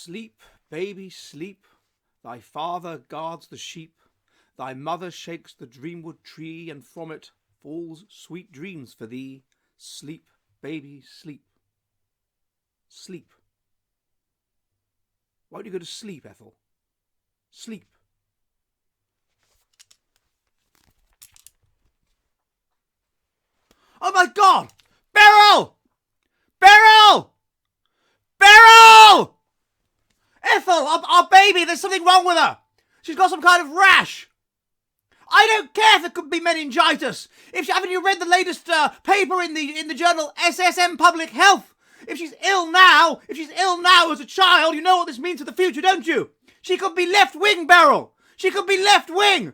Sleep, baby, sleep. Thy father guards the sheep. Thy mother shakes the dreamwood tree, and from it falls sweet dreams for thee. Sleep, baby, sleep. Sleep. Why don't you go to sleep, Ethel? Sleep. Oh my God! Beryl! Beryl! Beryl! Ethel, our baby, there's something wrong with her. She's got some kind of rash. I don't care if it could be meningitis. Haven't you read the latest paper in the journal SSM Public Health? If she's ill now as a child, you know what this means for the future, don't you? She could be left-wing, Beryl. She could be left-wing.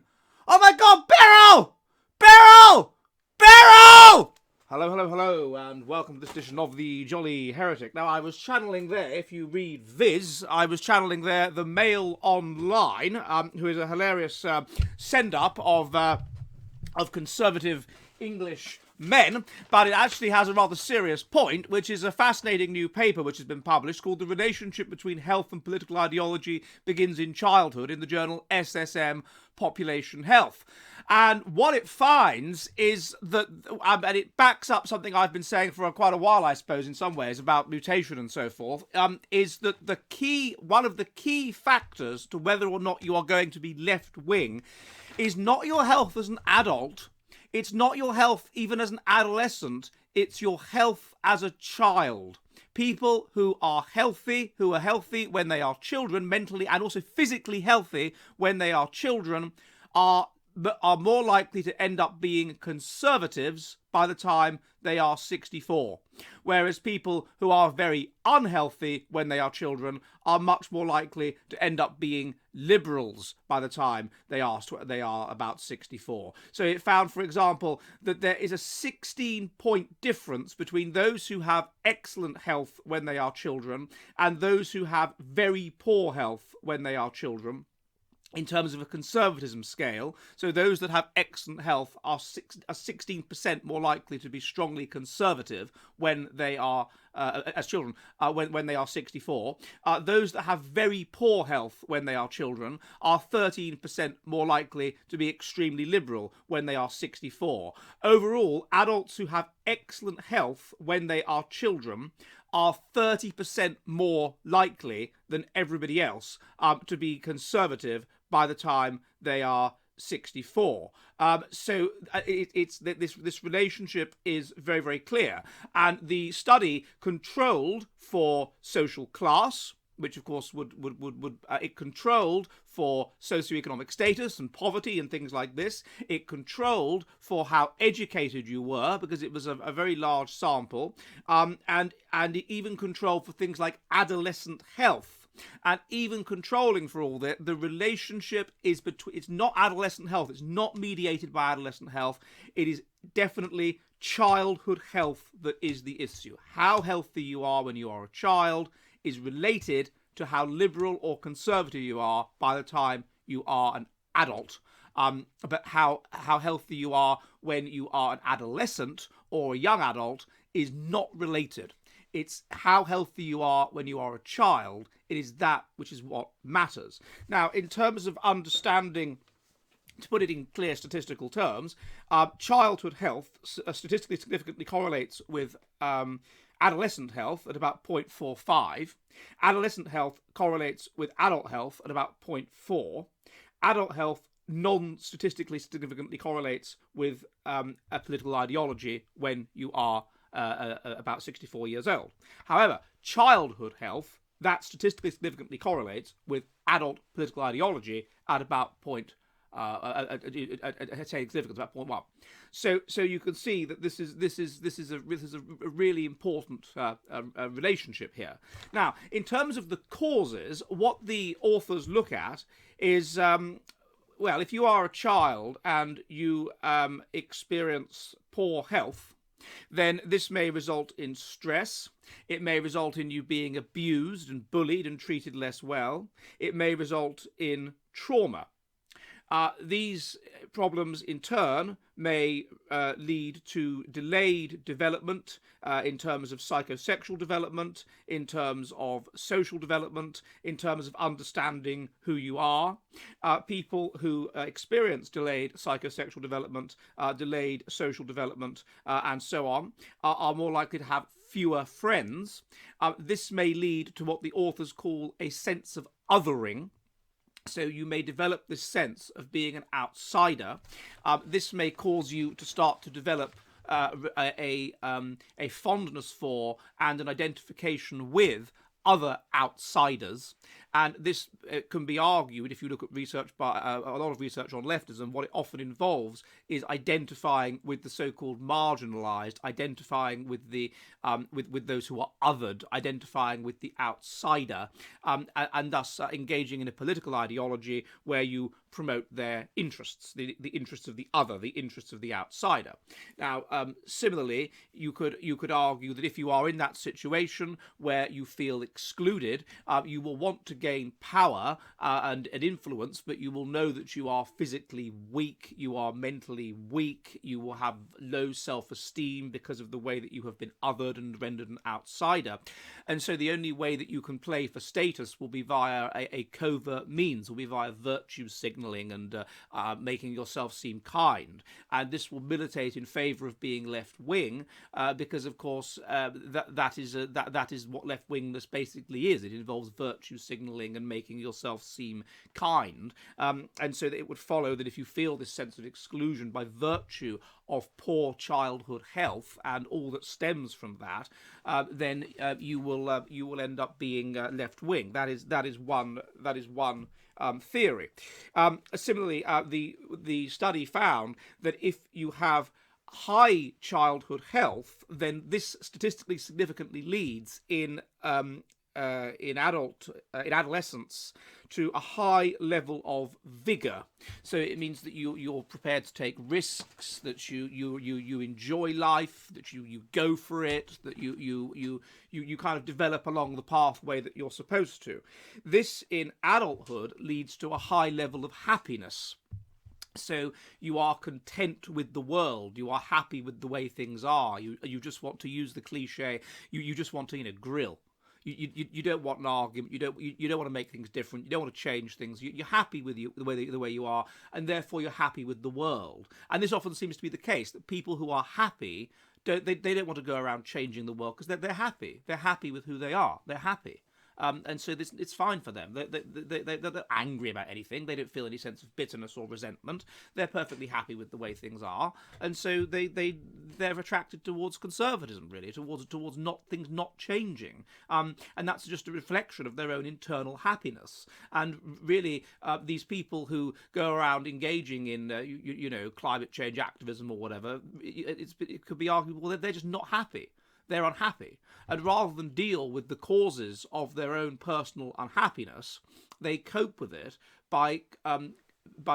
Oh my God, Beryl! Beryl! Beryl! Hello, and welcome to this edition of The Jolly Heretic. Now, I was channeling there, if you read Viz, I was channeling there the Mail Online, who is a hilarious send-up of conservative English men, but it actually has a rather serious point, which is a fascinating new paper which has been published called The Relationship Between Health and Political Ideology Begins in Childhood in the journal SSM Population Health. And what it finds is that, and it backs up something I've been saying for quite a while, I suppose, in some ways, about mutation and so forth, is that one of the key factors to whether or not you are going to be left-wing is not your health as an adult. It's not your health even as an adolescent. It's your health as a child. People who are healthy when they are children, mentally and also physically healthy when they are children, are more likely to end up being conservatives by the time they are 64. Whereas people who are very unhealthy when they are children are much more likely to end up being liberals by the time they are about 64. So it found, for example, that there is a 16-point difference between those who have excellent health when they are children and those who have very poor health when they are children, in terms of a conservatism scale. So those that have excellent health are 16% more likely to be strongly conservative when they are, as children, when they are 64. Those that have very poor health when they are children are 13% more likely to be extremely liberal when they are 64. Overall, adults who have excellent health when they are children are 30% more likely than everybody else to be conservative by the time they are 64. So this relationship is very, very clear. And the study controlled for social class, which of course it controlled for socioeconomic status and poverty and things like this. It controlled for how educated you were, because it was a very large sample, and it even controlled for things like adolescent health. And even controlling for all that, the relationship is between, it's not adolescent health, it's not mediated by adolescent health, it is definitely childhood health that is the issue. How healthy you are when you are a child is related to how liberal or conservative you are by the time you are an adult. But how healthy you are when you are an adolescent or a young adult is not related. It's how healthy you are when you are a child. It is that which is what matters. Now, in terms of understanding, to put it in clear statistical terms, childhood health statistically significantly correlates with adolescent health at about 0.45. Adolescent health correlates with adult health at about 0.4. Adult health non-statistically significantly correlates with a political ideology when you are about 64 years old. However, childhood health, that statistically significantly correlates with adult political ideology at about significance about 0.1. So you can see that this is a really important relationship here. Now, in terms of the causes, what the authors look at is, well, if you are a child and you experience poor health, then this may result in stress. It may result in you being abused and bullied and treated less well. It may result in trauma. These problems, in turn, may lead to delayed development in terms of psychosexual development, in terms of social development, in terms of understanding who you are. People who experience delayed psychosexual development, delayed social development, and so on, are more likely to have fewer friends. This may lead to what the authors call a sense of othering. So you may develop this sense of being an outsider. This may cause you to start to develop a fondness for and an identification with other outsiders. And this can be argued, if you look at research by a lot of research on leftism, what it often involves is identifying with the so-called marginalized, identifying with the with those who are othered, identifying with the outsider, and thus engaging in a political ideology where you promote their interests, the interests of the other, the interests of the outsider. Now, similarly, you could argue that if you are in that situation where you feel excluded, you will want to gain power and influence, but you will know that you are physically weak, you are mentally weak, you will have low self-esteem because of the way that you have been othered and rendered an outsider. And so the only way that you can play for status will be via a covert means, will be via virtue signaling and making yourself seem kind. And this will militate in favor of being left-wing because, of course, that is what left-wingness basically is. It involves virtue signaling and making yourself seem kind. And so that it would follow that if you feel this sense of exclusion by virtue of poor childhood health and all that stems from that, then you will end up being left-wing. That is one theory. Similarly, the study found that if you have high childhood health, then this statistically significantly leads in adolescence to a high level of vigor. So it means that you're prepared to take risks, that you enjoy life, that you go for it, that you kind of develop along the pathway that you're supposed to. This in adulthood leads to a high level of happiness. So you are content with the world. You are happy with the way things are. You just want to use the cliche. You just want to grill. You don't want an argument. You don't want to make things different. You don't want to change things. You're happy with the way you are, and therefore you're happy with the world. And this often seems to be the case, that people who are happy they don't want to go around changing the world because they're happy. They're happy with who they are. They're happy. And so it's fine for them. They're not angry about anything. They don't feel any sense of bitterness or resentment. They're perfectly happy with the way things are, and so they're attracted towards conservatism, really, towards things not changing. And that's just a reflection of their own internal happiness. And really, these people who go around engaging in climate change activism or whatever, it could be arguable that they're just not happy. They're unhappy. And rather than deal with the causes of their own personal unhappiness, they cope with it by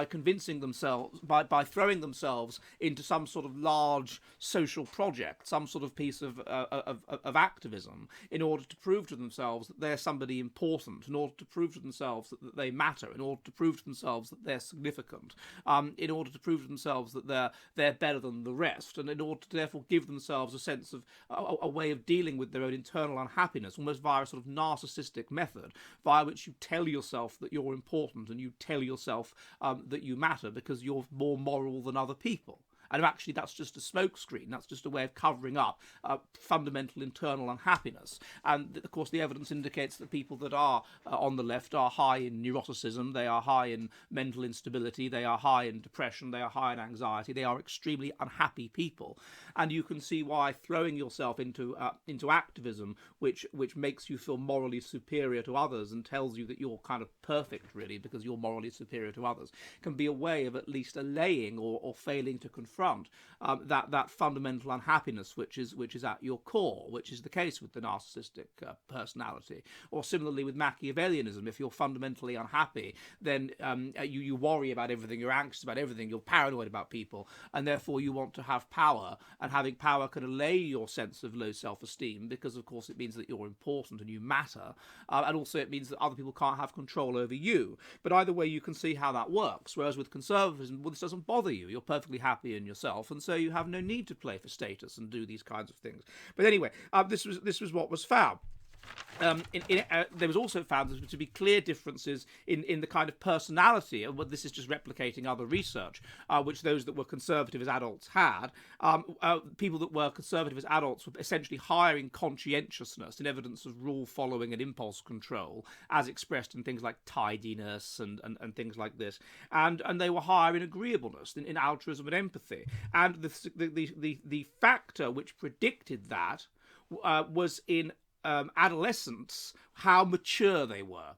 convincing themselves, by throwing themselves into some sort of large social project, some sort of piece of activism, in order to prove to themselves that they're somebody important, in order to prove to themselves that they matter, in order to prove to themselves that they're significant, in order to prove to themselves that they're better than the rest, and in order to therefore give themselves a sense of a way of dealing with their own internal unhappiness, almost via a sort of narcissistic method, via which you tell yourself that you're important and you tell yourself that you matter because you're more moral than other people. And actually, that's just a smokescreen. That's just a way of covering up fundamental internal unhappiness. And, of course, the evidence indicates that people that are on the left are high in neuroticism, they are high in mental instability, they are high in depression, they are high in anxiety, they are extremely unhappy people. And you can see why throwing yourself into activism, which makes you feel morally superior to others and tells you that you're kind of perfect, really, because you're morally superior to others, can be a way of at least allaying or failing to confront confront that fundamental unhappiness which is at your core, which is the case with the narcissistic personality. Or similarly with Machiavellianism, if you're fundamentally unhappy, then you worry about everything, you're anxious about everything, you're paranoid about people, and therefore you want to have power, and having power can allay your sense of low self-esteem, because of course it means that you're important and you matter, and also it means that other people can't have control over you. But either way, you can see how that works. Whereas with conservatism, well, this doesn't bother you. You're perfectly happy in yourself, and so you have no need to play for status and do these kinds of things. But anyway, this was what was found. There was also found to be clear differences in the kind of personality, and this is just replicating other research, which those that were conservative as adults had. People that were conservative as adults were essentially higher in conscientiousness and evidence of rule following and impulse control, as expressed in things like tidiness and things like this, and they were higher in agreeableness, in altruism and empathy. And the factor which predicted that was in adolescents, how mature they were.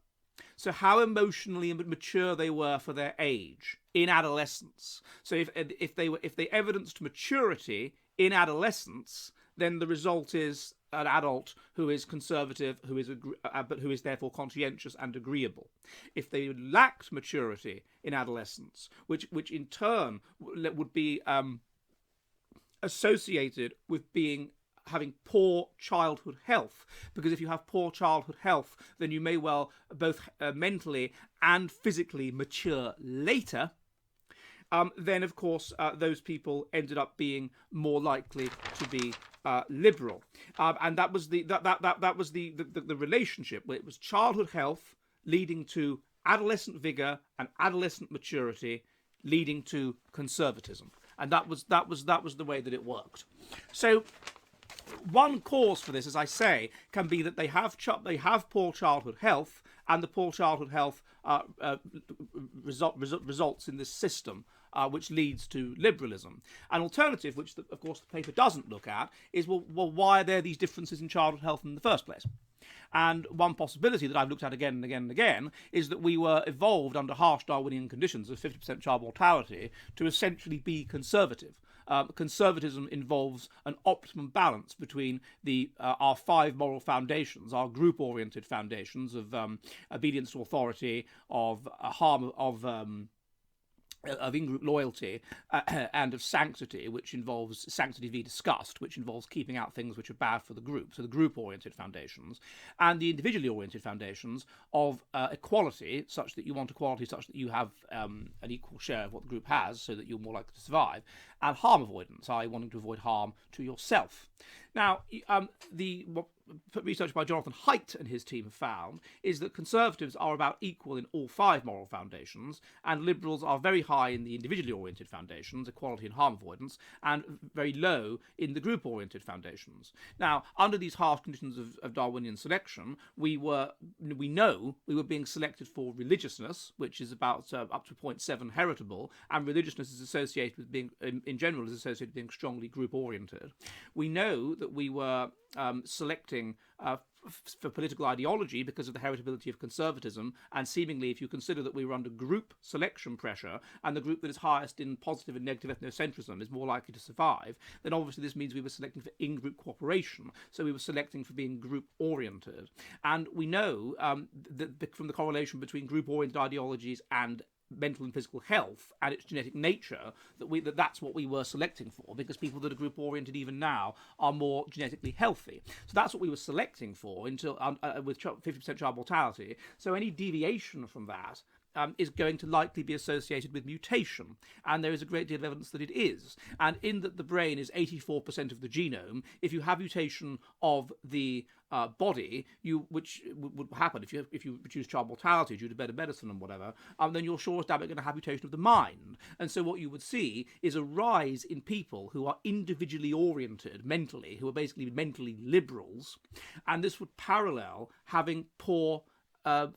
So how emotionally mature they were for their age in adolescence. So if they evidenced maturity in adolescence, then the result is an adult who is conservative, but who is therefore conscientious and agreeable. If they lacked maturity in adolescence, which in turn would be associated with having poor childhood health, because if you have poor childhood health, then you may well both mentally and physically mature later. Then of course those people ended up being more likely to be liberal, and that was the relationship. It was childhood health leading to adolescent vigor and adolescent maturity leading to conservatism, and that was the way that it worked. So one cause for this, as I say, can be that they have poor childhood health, and the poor childhood health results in this system, which leads to liberalism. An alternative, which of course the paper doesn't look at, is well, why are there these differences in childhood health in the first place? And one possibility that I've looked at again and again and again is that we were evolved under harsh Darwinian conditions of 50% child mortality to essentially be conservative. Conservatism involves an optimum balance between our 5 moral foundations, our group-oriented foundations of obedience to authority, of in-group loyalty, and of sanctity, which involves sanctity v disgust, which involves keeping out things which are bad for the group, so the group-oriented foundations, and the individually-oriented foundations of equality, such that you want equality such that you have an equal share of what the group has, so that you're more likely to survive, and harm avoidance, i.e. wanting to avoid harm to yourself. Now, what research by Jonathan Haidt and his team have found is that conservatives are about equal in all 5 moral foundations, and liberals are very high in the individually oriented foundations, equality and harm avoidance, and very low in the group oriented foundations. Now, under these harsh conditions of Darwinian selection, we know we were being selected for religiousness, which is about up to 0.7 heritable, and religiousness is associated with being, in general, is associated with being strongly group oriented. We know that we were selecting for political ideology because of the heritability of conservatism, and seemingly if you consider that we were under group selection pressure, and the group that is highest in positive and negative ethnocentrism is more likely to survive, then obviously this means we were selecting for in-group cooperation, so we were selecting for being group-oriented. And we know that from the correlation between group-oriented ideologies and mental and physical health and its genetic nature, that's what we were selecting for, because people that are group oriented even now are more genetically healthy. So that's what we were selecting for until with 50% child mortality. So any deviation from that is going to likely be associated with mutation, and there is a great deal of evidence that it is. And in that the brain is 84% of the genome, if you have mutation of the body, which would happen if you reduce child mortality due to better medicine and whatever, then you're sure as damn it going to have mutation of the mind. And so what you would see is a rise in people who are individually oriented mentally, who are basically mentally liberals, and this would parallel having poor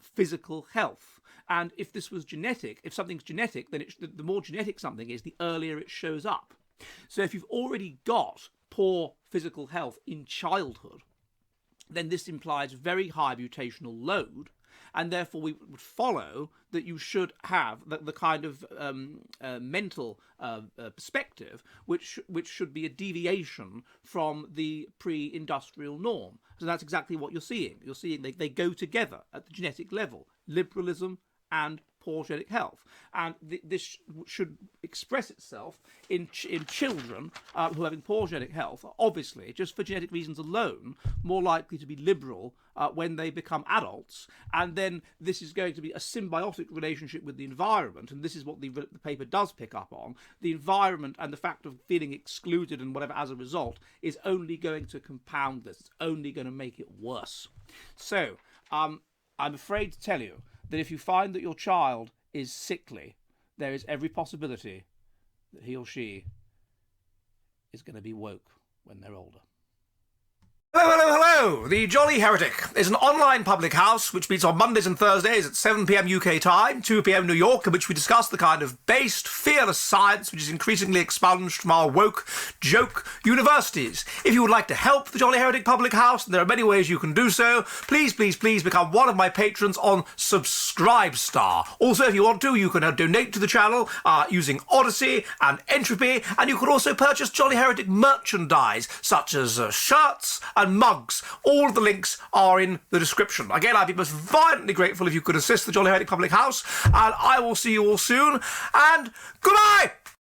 physical health. And if this was genetic, if something's genetic, then the more genetic something is, the earlier it shows up. So if you've already got poor physical health in childhood, then this implies very high mutational load, and therefore we would follow that you should have the kind of mental perspective which should be a deviation from the pre-industrial norm. So that's exactly what you're seeing. You're seeing they go together at the genetic level, liberalism and poor genetic health, and this should express itself in children who are having poor genetic health, obviously just for genetic reasons alone more likely to be liberal when they become adults, and then this is going to be a symbiotic relationship with the environment, and this is what the paper does pick up on. The environment and the fact of feeling excluded and whatever as a result is only going to compound this. It's only going to make it worse. So I'm afraid to tell you that if you find that your child is sickly, there is every possibility that he or she is going to be woke when they're older. Hello, hello, hello! The Jolly Heretic is an online public house which meets on Mondays and Thursdays at 7 p.m. UK time, 2 p.m. New York, in which we discuss the kind of based, fearless science which is increasingly expunged from our woke, joke universities. If you would like to help the Jolly Heretic public house, and there are many ways you can do so, please, please, please become one of my patrons on Subscribestar. Also, if you want to, you can donate to the channel using Odysee and Entropy, and you can also purchase Jolly Heretic merchandise, such as shirts and mugs. All of the links are in the description. Again, I'd be most violently grateful if you could assist the Jolly Heretic Public House, and I will see you all soon, and goodbye!